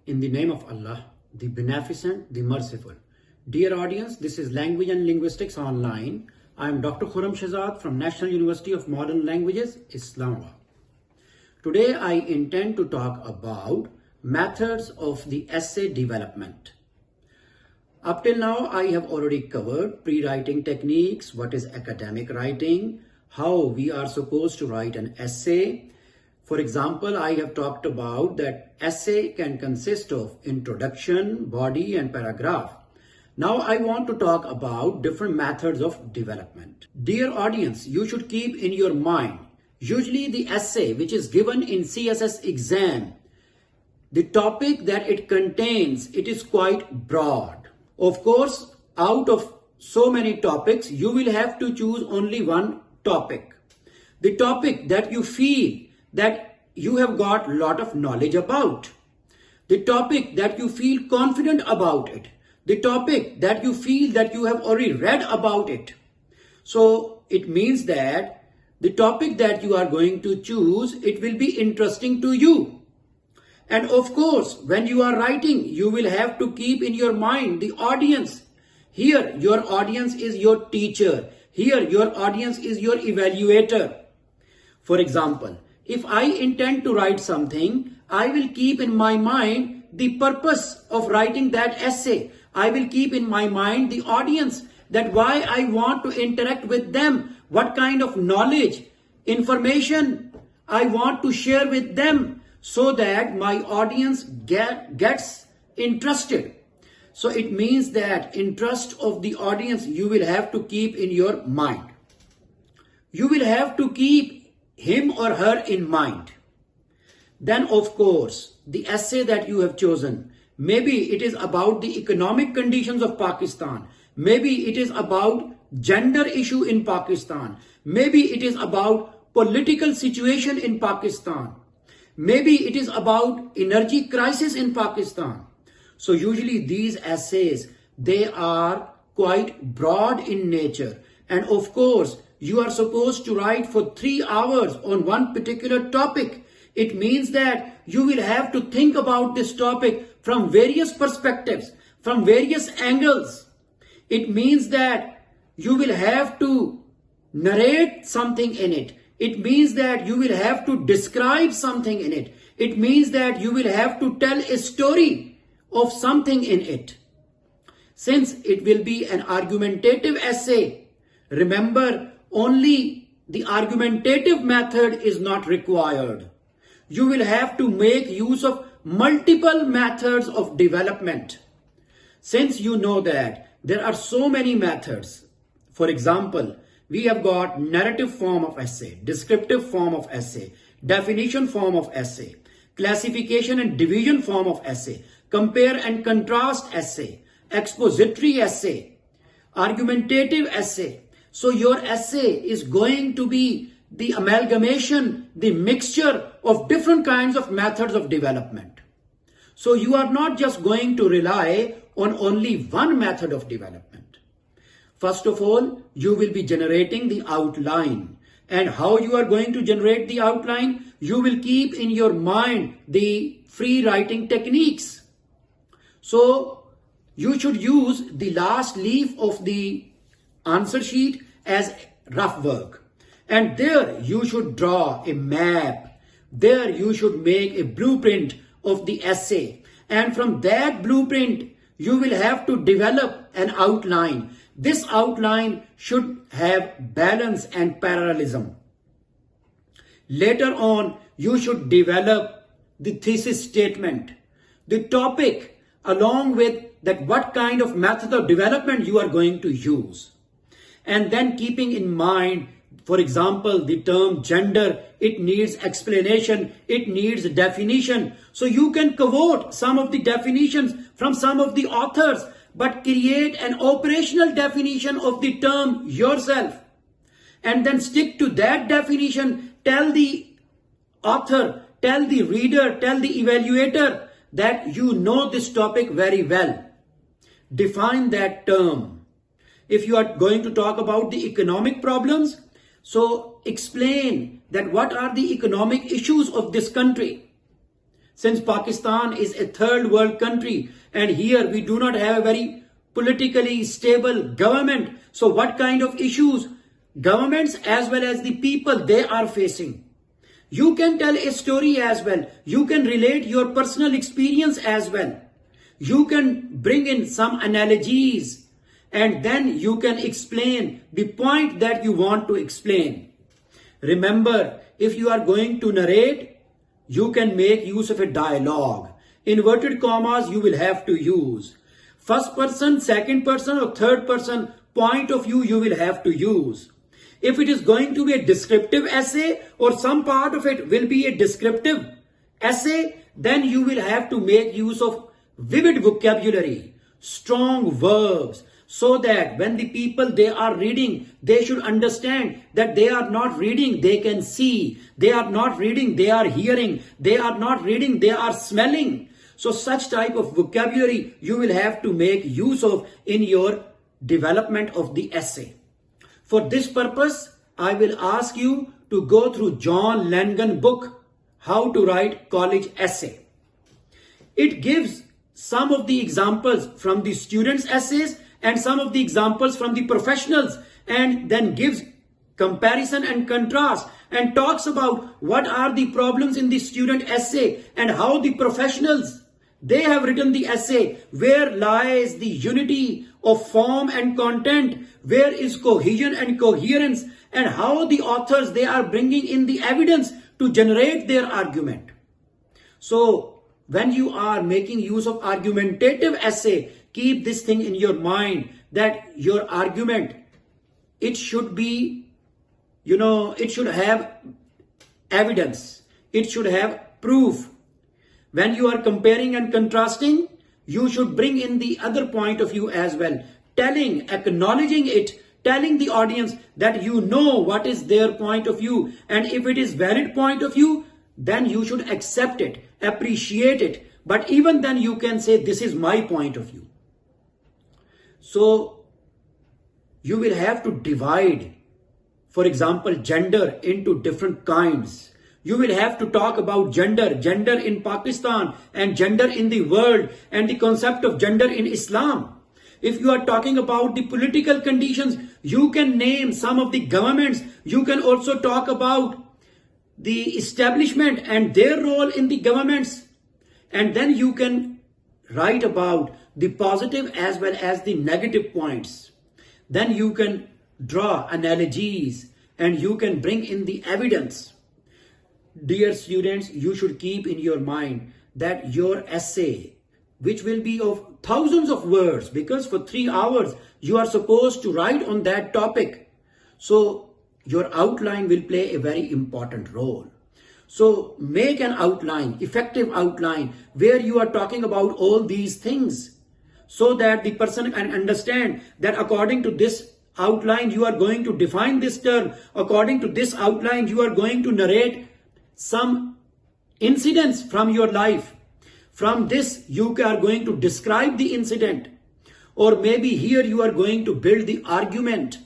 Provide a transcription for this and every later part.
In the name of Allah, the Beneficent, the Merciful. Dear audience, this is Language and Linguistics Online. I am Dr. Khurram Shahzad from National University of Modern Languages, Islamabad. Today I intend to talk about methods of the essay development. Up till now, I have already covered pre-writing techniques, what is academic writing, how we are supposed to write an essay. For example, I have talked about that essay can consist of introduction, body and paragraph. Now I want to talk about different methods of development. Dear audience, you should keep in your mind, usually the essay which is given in CSS exam, the topic that it contains, it is quite broad. Of course, out of so many topics, you will have to choose only one topic. The topic that you feel that you have got a lot of knowledge about. The topic that you feel confident about it. The topic that you feel that you have already read about it. So it means that the topic that you are going to choose, it will be interesting to you. And of course, when you are writing, you will have to keep in your mind the audience. Here, your audience is your teacher. Here, your audience is your evaluator. For example, if I intend to write something, I will keep in my mind the purpose of writing that essay. I will keep in my mind the audience, that why I want to interact with them, what kind of knowledge, information I want to share with them so that my audience gets interested. So it means that interest of the audience you will have to keep in your mind. You will have to keep him or her in mind. Then of course, the essay that you have chosen, maybe it is about the economic conditions of Pakistan. Maybe it is about gender issue in Pakistan. Maybe it is about political situation in Pakistan. Maybe it is about energy crisis in Pakistan. So usually these essays, they are quite broad in nature. And of course, you are supposed to write for 3 hours on one particular topic. It means that you will have to think about this topic from various perspectives, from various angles. It means that you will have to narrate something in it. It means that you will have to describe something in it. It means that you will have to tell a story of something in it. Since it will be an argumentative essay, remember, only the argumentative method is not required. You will have to make use of multiple methods of development. Since you know that there are so many methods, for example, we have got narrative form of essay, descriptive form of essay, definition form of essay, classification and division form of essay, compare and contrast essay, expository essay, argumentative essay. So your essay is going to be the amalgamation, the mixture of different kinds of methods of development. So you are not just going to rely on only one method of development. First of all, you will be generating the outline. And how you are going to generate the outline? You will keep in your mind the free writing techniques. So you should use the last leaf of the answer sheet as rough work. And there you should draw a map. There you should make a blueprint of the essay. And from that blueprint, you will have to develop an outline. This outline should have balance and parallelism. Later on, you should develop the thesis statement, the topic, along with that what kind of method of development you are going to use. And then keeping in mind, for example, the term gender, it needs explanation, it needs definition. So you can quote some of the definitions from some of the authors, but create an operational definition of the term yourself. And then stick to that definition. Tell the author, tell the reader, tell the evaluator that you know this topic very well. Define that term. If you are going to talk about the economic problems, so explain that what are the economic issues of this country. since Pakistan is a third world country and here we do not have a very politically stable government. So what kind of issues governments as well as the people they are facing? You can tell a story as well. You can relate your personal experience as well. You can bring in some analogies and then you can explain the point that you want to explain. Remember, if you are going to narrate, you can make use of a dialogue. Inverted commas you will have to use. First person, second person or third person point of view you will have to use. If it is going to be a descriptive essay or some part of it will be a descriptive essay, then you will have to make use of vivid vocabulary, strong verbs, so that when the people they are reading, they should understand that they are not reading, they can see. They are not reading, they are hearing. They are not reading, they are smelling. So such type of vocabulary you will have to make use of in your development of the essay. For this purpose, I will ask you to go through John Langan book, How to Write College Essay. It gives some of the examples from the students' essays and some of the examples from the professionals, and then gives comparison and contrast and talks about what are the problems in the student essay and how the professionals they have written the essay, where lies the unity of form and content, where is cohesion and coherence, and how the authors they are bringing in the evidence to generate their argument. So when you are making use of argumentative essay, keep this thing in your mind that your argument, it should be, it should have evidence, it should have proof. When you are comparing and contrasting, you should bring in the other point of view as well, telling, acknowledging it, telling the audience that you know what is their point of view, and if it is valid point of view, then you should accept it, appreciate it. But even then you can say this is my point of view. So you will have to divide, for example, gender into different kinds. You will have to talk about gender in Pakistan and gender in the world and the concept of gender in Islam. If you are talking about the political conditions, you can name some of the governments. You can also talk about the establishment and their role in the governments. And then you can write about the positive as well as the negative points. Then you can draw analogies and you can bring in the evidence. Dear students, you should keep in your mind that your essay, which will be of thousands of words, because for 3 hours you are supposed to write on that topic. So your outline will play a very important role. So make an outline, effective outline, where you are talking about all these things, so that the person can understand that according to this outline you are going to define this term, according to this outline you are going to narrate some incidents from your life. From this, you are going to describe the incident, or maybe here you are going to build the argument.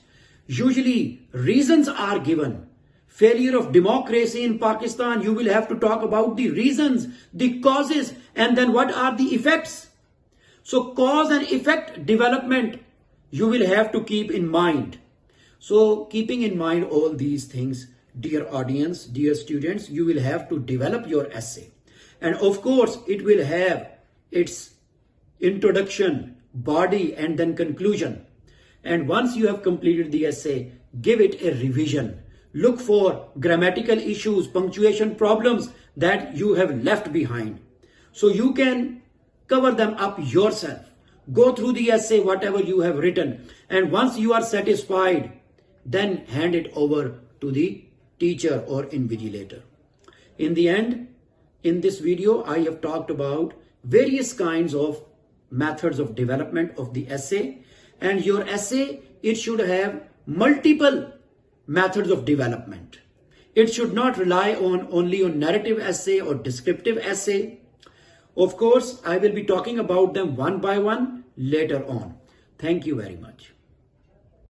Usually, reasons are given. Failure of democracy in Pakistan, you will have to talk about the reasons, the causes, and then what are the effects. So, cause and effect development, you will have to keep in mind. So, keeping in mind all these things, dear audience, dear students, you will have to develop your essay. And of course, it will have its introduction, body, and then conclusion. And once you have completed the essay, give it a revision. Look for grammatical issues, punctuation problems that you have left behind. So you can cover them up yourself. Go through the essay, whatever you have written. And once you are satisfied, then hand it over to the teacher or invigilator. In the end, in this video, I have talked about various kinds of methods of development of the essay. And your essay, it should have multiple methods of development. It should not rely only on narrative essay or descriptive essay. Of course, I will be talking about them one by one later on. Thank you very much.